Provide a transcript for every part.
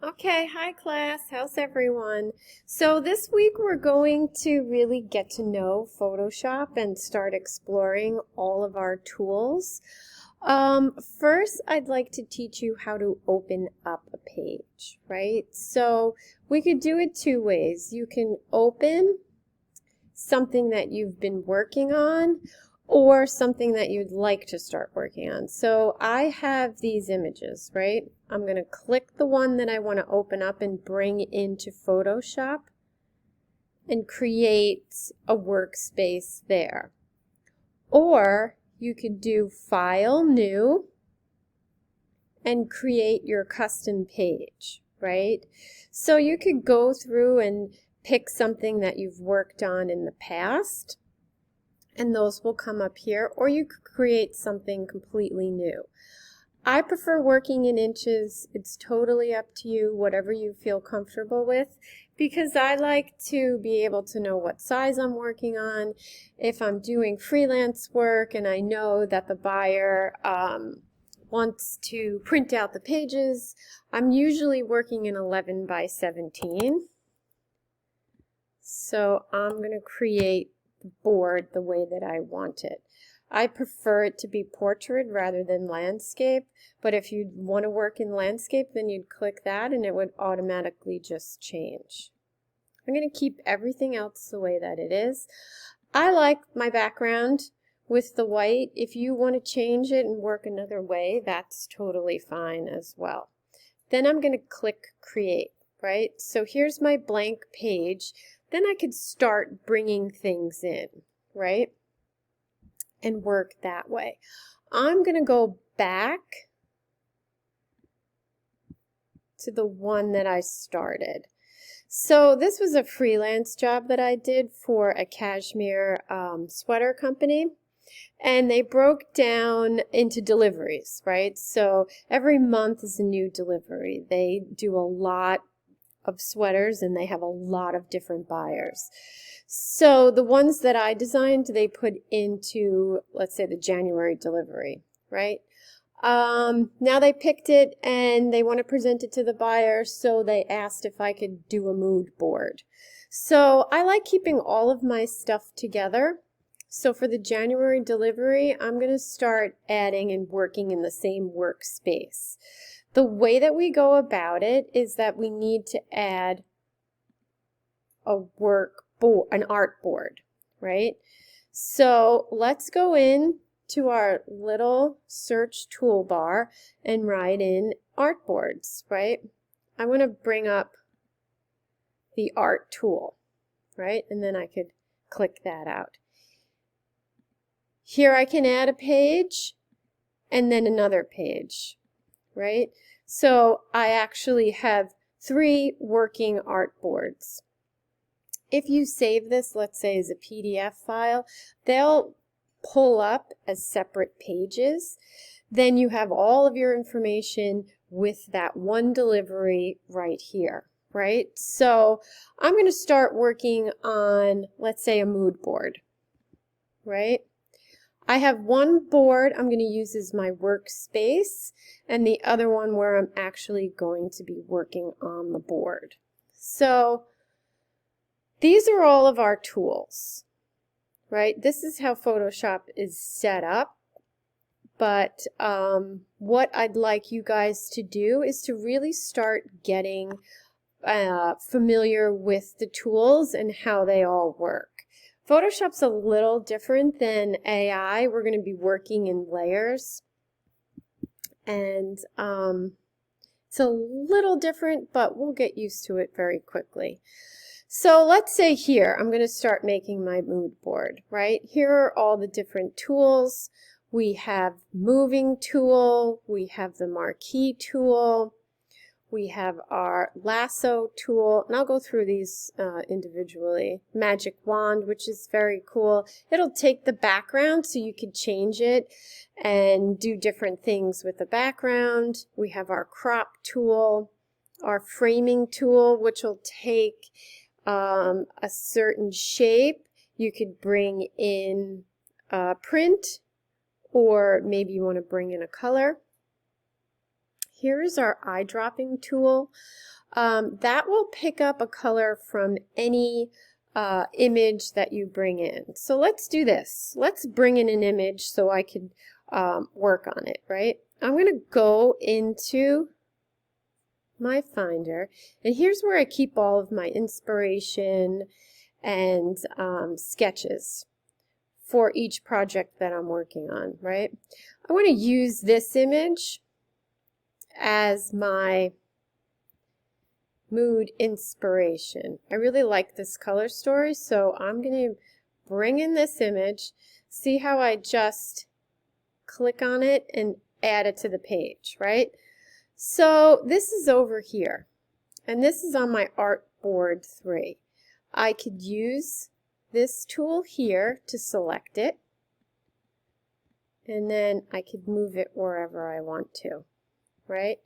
Okay, hi class. How's everyone? So this week we're going to really get to know Photoshop and start exploring all of our tools. First, I'd like to teach you how to open up a page, right? So we could do it two ways. You can open something that you've been working on or something that you'd like to start working on. So I have these images, right? I'm going to click the one that I want to open up and bring into Photoshop and create a workspace there. Or you could do File, New, and create your custom page, right? So you could go through and pick something that you've worked on in the past, and those will come up here, or you could create something completely new. I prefer working in inches. It's totally up to you, whatever you feel comfortable with, because I like to be able to know what size I'm working on. If I'm doing freelance work and I know that the buyer wants to print out the pages, I'm usually working in 11 by 17. So I'm going to create the board the way that I want it. I prefer it to be portrait rather than landscape, but if you want to work in landscape, then you'd click that and it would automatically just change. I'm going to keep everything else the way that it is. I like my background with the white. If you want to change it and work another way, that's totally fine as well. Then I'm going to click Create, right? So here's my blank page. Then I could start bringing things in, right? And work that way. I'm going to go back to the one that I started. So this was a freelance job that I did for a cashmere sweater company. And they broke down into deliveries, right? So every month is a new delivery. They do a lot of sweaters and they have a lot of different buyers. So the ones that I designed, they put into, let's say, the January delivery, right? Now they picked it and they want to present it to the buyer, so they asked if I could do a mood board. So I like keeping all of my stuff together. So for the January delivery, I'm going to start adding and working in the same workspace. The way that we go about it is that we need to add a an art board, right? So let's go in to our little search toolbar and write in artboards, right? I want to bring up the art tool, right? And then I could click that out. Here I can add a page and then another page, right? So I actually have 3 working artboards. If you save this, let's say as a PDF file, they'll pull up as separate pages. Then you have all of your information with that one delivery right here, right? So I'm going to start working on, let's say, a mood board, right? I have one board I'm going to use as my workspace and the other one where I'm actually going to be working on the board. So these are all of our tools, right? This is how Photoshop is set up. But what I'd like you guys to do is to really start getting familiar with the tools and how they all work. Photoshop's a little different than AI. We're going to be working in layers. And it's a little different, but we'll get used to it very quickly. So let's say here, I'm going to start making my mood board, right? Here are all the different tools. We have moving tool, we have the marquee tool, we have our lasso tool, and I'll go through these individually. Magic wand, which is very cool. It'll take the background so you can change it and do different things with the background. We have our crop tool, our framing tool, which will take a certain shape. You could bring in print, or maybe you want to bring in a color. Here's our eyedropping tool. That will pick up a color from any image that you bring in. So let's do this. Let's bring in an image so I could work on it, right? I'm going to go into my Finder, and here's where I keep all of my inspiration and sketches for each project that I'm working on, right? I want to use this image as my mood inspiration. I really like this color story, so I'm going to bring in this image. See how I just click on it and add it to the page, right? So this is over here, and this is on my Artboard 3. I could use this tool here to select it, and then I could move it wherever I want to, right?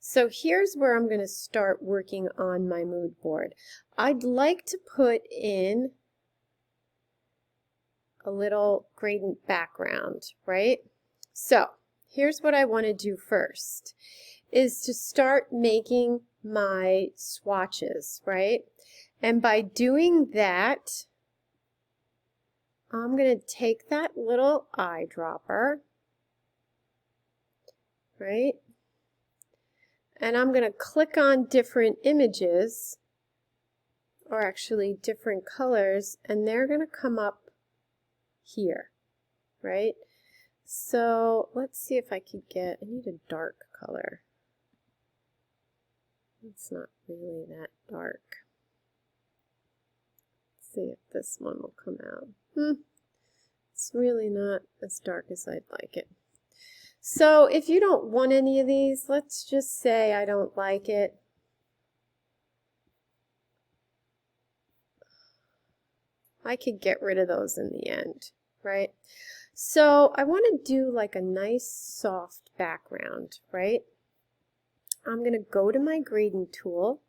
So here's where I'm going to start working on my mood board. I'd like to put in a little gradient background, right? So here's what I want to do first, is to start making my swatches, right? And by doing that, I'm going to take that little eyedropper, right? And I'm going to click on different images, or actually different colors, and they're going to come up here, right? So let's see if I could get, I need a dark color. It's not really that dark. Let's see if this one will come out. It's really not as dark as I'd like it. So if you don't want any of these, let's just say I don't like it. I could get rid of those in the end, right? So I want to do like a nice soft background, right? I'm going to go to my gradient tool.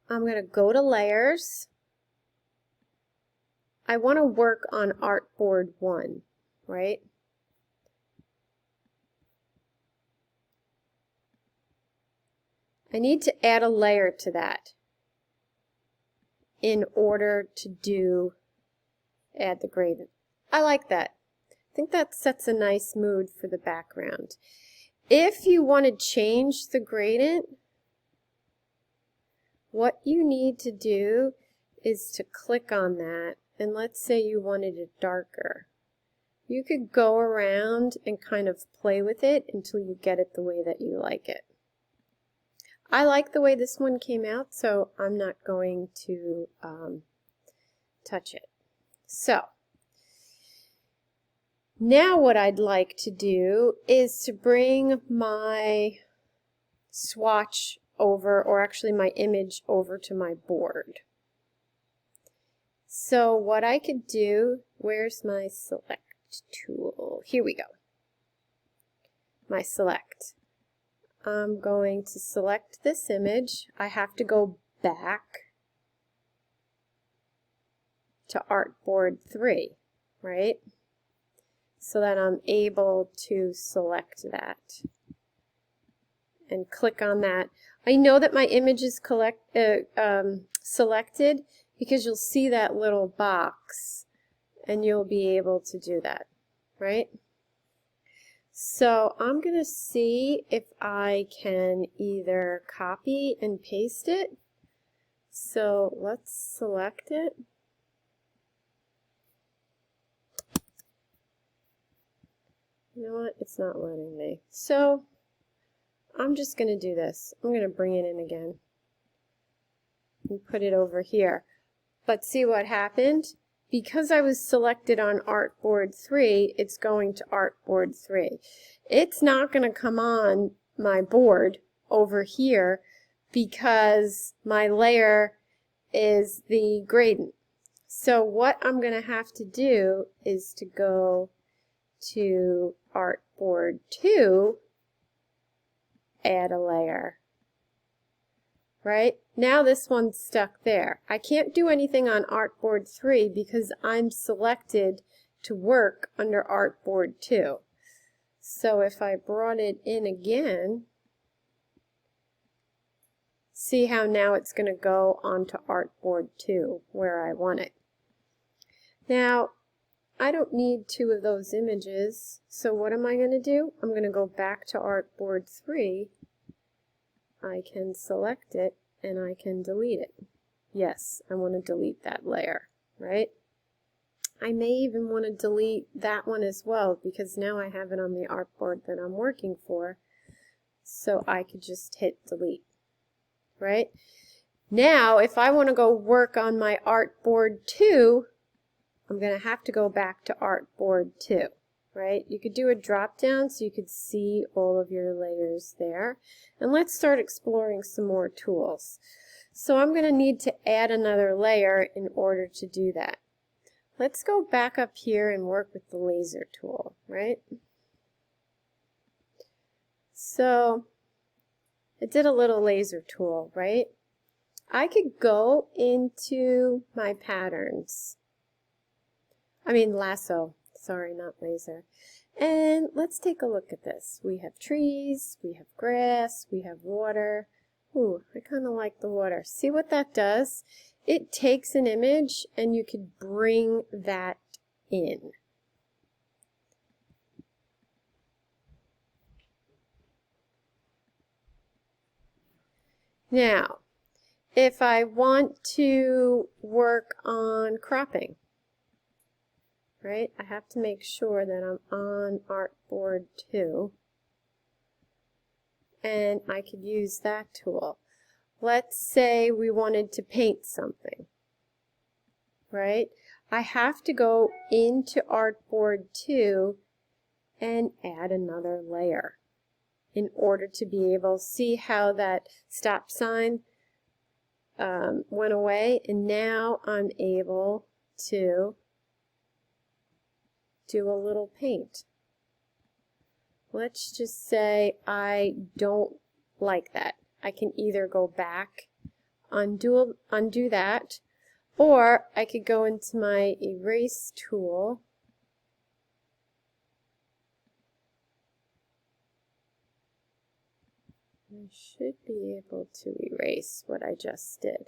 I'm going to go to layers. I want to work on Artboard 1, right? I need to add a layer to that in order to add the gradient. I like that. I think that sets a nice mood for the background. If you want to change the gradient, what you need to do is to click on that, and let's say you wanted it darker. You could go around and kind of play with it until you get it the way that you like it. I like the way this one came out, so I'm not going to touch it. So now what I'd like to do is to bring my swatch over, or actually my image over to my board. So what I could do, where's my select tool? Here we go. My select. I'm going to select this image. I have to go back to Artboard 3, right? So that I'm able to select that and click on that. I know that my image is selected because you'll see that little box and you'll be able to do that, right? So I'm going to see if I can either copy and paste it. So let's select it. You know what? It's not letting me. So I'm just going to do this. I'm going to bring it in again and put it over here. But see what happened? Because I was selected on Artboard 3, it's going to Artboard 3. It's not going to come on my board over here because my layer is the gradient. So what I'm going to have to do is to go to Artboard 2, add a layer. Right? Now this one's stuck there. I can't do anything on Artboard 3 because I'm selected to work under Artboard 2. So if I brought it in again, see how now it's going to go onto Artboard 2 where I want it. Now, I don't need two of those images, so what am I going to do? I'm going to go back to Artboard 3. I can select it and I can delete it. Yes, I want to delete that layer, right? I may even want to delete that one as well because now I have it on the artboard that I'm working for, so I could just hit delete, right? Now, if I want to go work on my Artboard 2, I'm going to have to go back to Artboard 2, right? You could do a drop down so you could see all of your layers there. And let's start exploring some more tools. So I'm going to need to add another layer in order to do that. Let's go back up here and work with the laser tool, right? So I did a little laser tool, right? I could go into my patterns. Lasso, sorry, not laser. And let's take a look at this. We have trees, we have grass, we have water. Ooh, I kind of like the water. See what that does? It takes an image and you could bring that in. Now, if I want to work on cropping, right, I have to make sure that I'm on Artboard 2, and I could use that tool. Let's say we wanted to paint something, right? I have to go into Artboard 2 and add another layer in order to be able to see how that stop sign went away, and now I'm able to do a little paint. Let's just say I don't like that. I can either go back, undo that, or I could go into my erase tool I should be able to erase what I just did.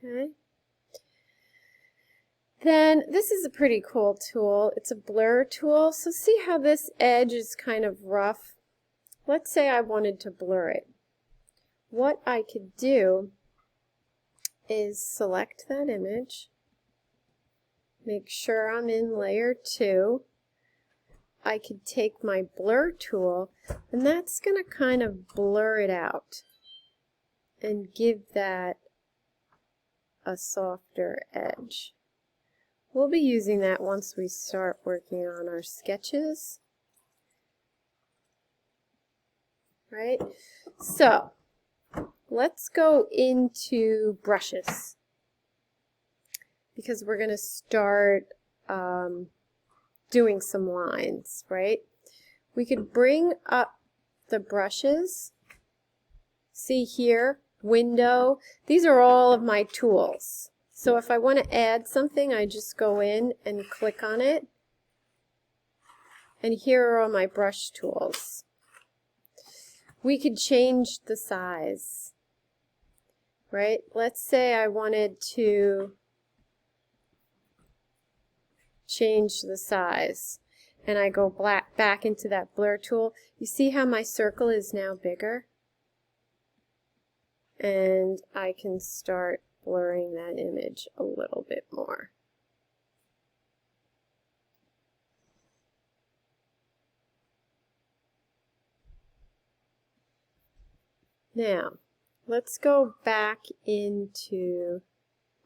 Okay. Then this is a pretty cool tool. It's a blur tool. So see how this edge is kind of rough? Let's say I wanted to blur it. What I could do is select that image, make sure I'm in layer 2. I could take my blur tool, and that's going to kind of blur it out and give that a softer edge. We'll be using that once we start working on our sketches. Right? So, let's go into brushes because we're going to start doing some lines, right? We could bring up the brushes. See here, window. These are all of my tools. So if I want to add something, I just go in and click on it. And here are all my brush tools. We could change the size, right? Let's say I wanted to change the size, and I go back into that blur tool. You see how my circle is now bigger? And I can start blurring that image a little bit more. Now, let's go back into,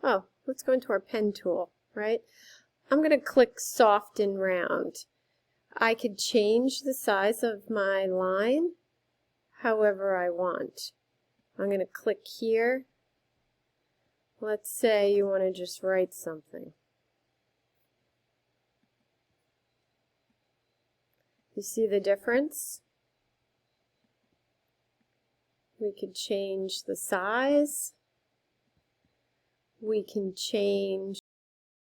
let's go into our pen tool, right? I'm going to click soft and round. I could change the size of my line however I want. I'm going to click here. Let's say you want to just write something. You see the difference? We could change the size. We can change